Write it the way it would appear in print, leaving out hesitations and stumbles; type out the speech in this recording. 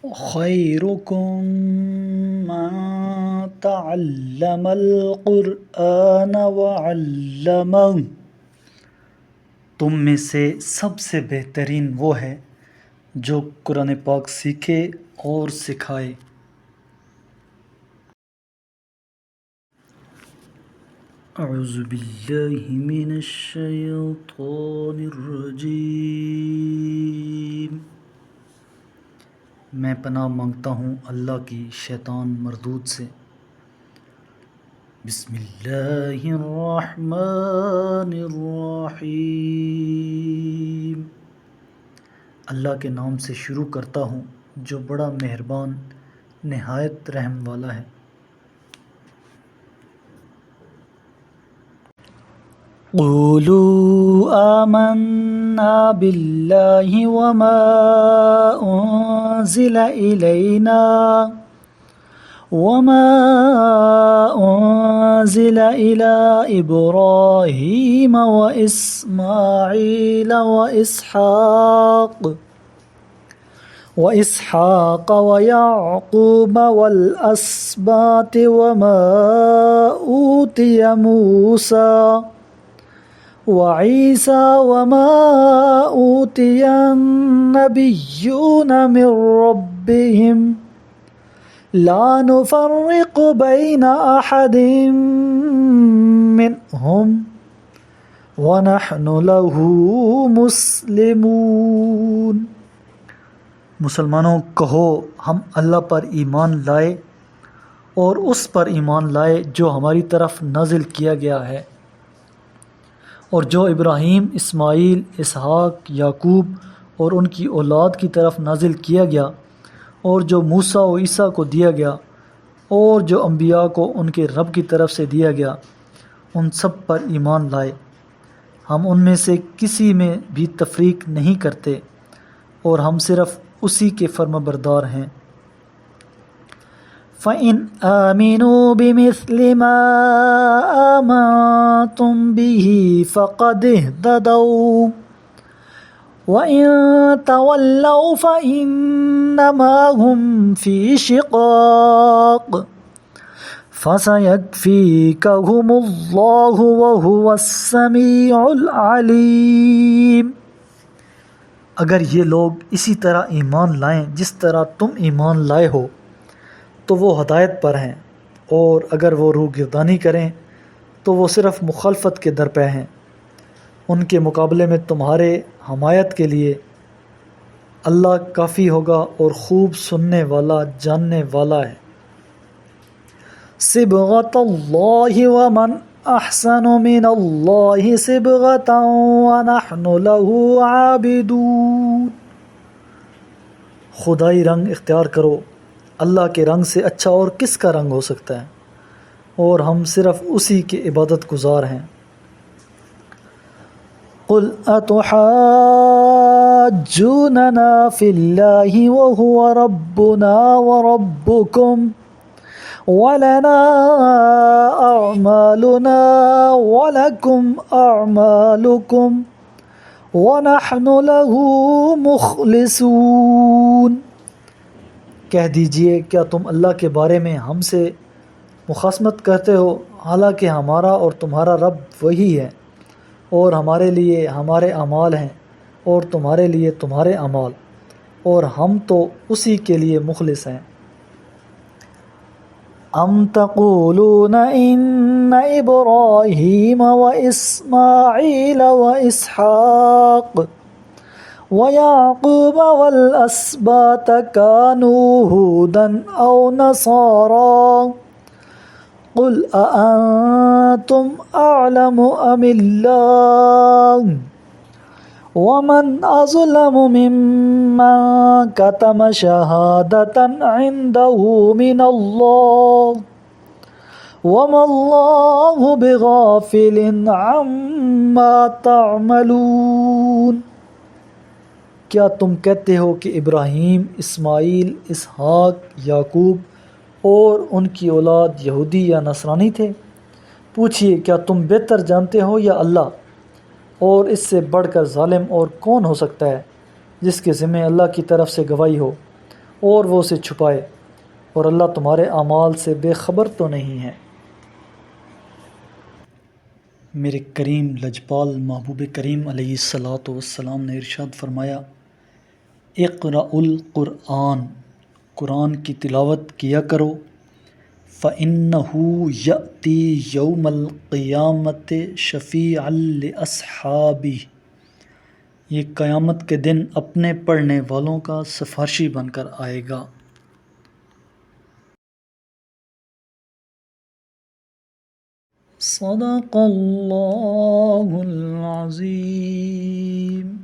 خیرکم من تعلم القرآن وعلمہ، تم میں سے سب سے بہترین وہ ہے جو قرآن پاک سیکھے اور سکھائے۔ اعوذ باللہ من الشیطان الرجیم، میں پناہ مانگتا ہوں اللہ کی شیطان مردود سے۔ بسم اللہ الرحمن الرحیم، اللہ کے نام سے شروع کرتا ہوں جو بڑا مہربان نہایت رحم والا ہے۔ قولوا آمنا باللہ وما انزل الینا إلى إبراهيم وإسماعيل وإسحاق ويعقوب والأسباط وما أوتي موسى وعيسى وما أوتي النبيون من ربهم لا نفرق بين أحد منهم ونحن له مسلمون۔ مسلمانوں کہو ہم اللہ پر ایمان لائے اور اس پر ایمان لائے جو ہماری طرف نازل کیا گیا ہے، اور جو ابراہیم، اسماعیل، اسحاق، یعقوب اور ان کی اولاد کی طرف نازل کیا گیا، اور جو موسیٰ و عیسیٰ کو دیا گیا، اور جو انبیاء کو ان کے رب کی طرف سے دیا گیا، ان سب پر ایمان لائے۔ ہم ان میں سے کسی میں بھی تفریق نہیں کرتے اور ہم صرف اسی کے فرمانبردار ہیں۔ فَإِنْ آمِنُوا بِمِثْلِ مَا آمَنْتُمْ بِهِ فَقَدِ اهْتَدَوْا وَإِن تَوَلَّوْا فَإِنَّمَا هُمْ فِي شِقَاقٍ فَسَيَكْفِيكَهُمُ اللَّهُ وَهُوَ السَّمِيعُ الْعَلِيمُ۔ اگر یہ لوگ اسی طرح ایمان لائیں جس طرح تم ایمان لائے ہو تو وہ ہدایت پر ہیں، اور اگر وہ روگردانی کریں تو وہ صرف مخالفت کے در پہ ہیں۔ ان کے مقابلے میں تمہارے حمایت کے لیے اللہ کافی ہوگا اور خوب سننے والا جاننے والا ہے۔ صبغۃ اللہ ومن احسن من اللہ صبغۃ ونحن له عابدون۔ خدائی رنگ اختیار کرو، اللہ کے رنگ سے اچھا اور کس کا رنگ ہو سکتا ہے، اور ہم صرف اسی کے عبادت گزار ہیں۔ قل اتحاجوننا فی اللہ وهو ربنا وربکم ولنا اعمالنا ولکم اعمالکم ونحن له مخلصون۔ کہہ دیجئے کیا تم اللہ کے بارے میں ہم سے مخاصمت کرتے ہو، حالانکہ ہمارا اور تمہارا رب وہی ہے، اور ہمارے لیے ہمارے اعمال ہیں اور تمہارے لیے تمہارے اعمال، اور ہم تو اسی کے لیے مخلص ہیں۔ ام تقولون ان ابراہیم واسماعیل واسحاق ويعقوب والأسباط كانوا هودا أو نصارى قل أأنتم أعلم أم الله ومن أظلم ممن كتم شهادة عنده من الله وما الله بغافل عما تعملون۔ کیا تم کہتے ہو کہ ابراہیم، اسماعیل، اسحاق، یعقوب اور ان کی اولاد یہودی یا نصرانی تھے؟ پوچھئے کیا تم بہتر جانتے ہو یا اللہ؟ اور اس سے بڑھ کر ظالم اور کون ہو سکتا ہے جس کے ذمہ اللہ کی طرف سے گواہی ہو اور وہ اسے چھپائے، اور اللہ تمہارے اعمال سے بے خبر تو نہیں ہے۔ میرے کریم لجپال محبوب کریم علیہ الصلاۃ والسلام نے ارشاد فرمایا، اقرأ القرآن، قرآن کی تلاوت کیا کرو، فَإِنَّهُ يَأْتِي يَوْمَ الْقِيَامَةِ شَفِيعًا لِأَصْحَابِهِ، یہ قیامت کے دن اپنے پڑھنے والوں کا سفارشی بن کر آئے گا۔ صدق اللہ العظیم۔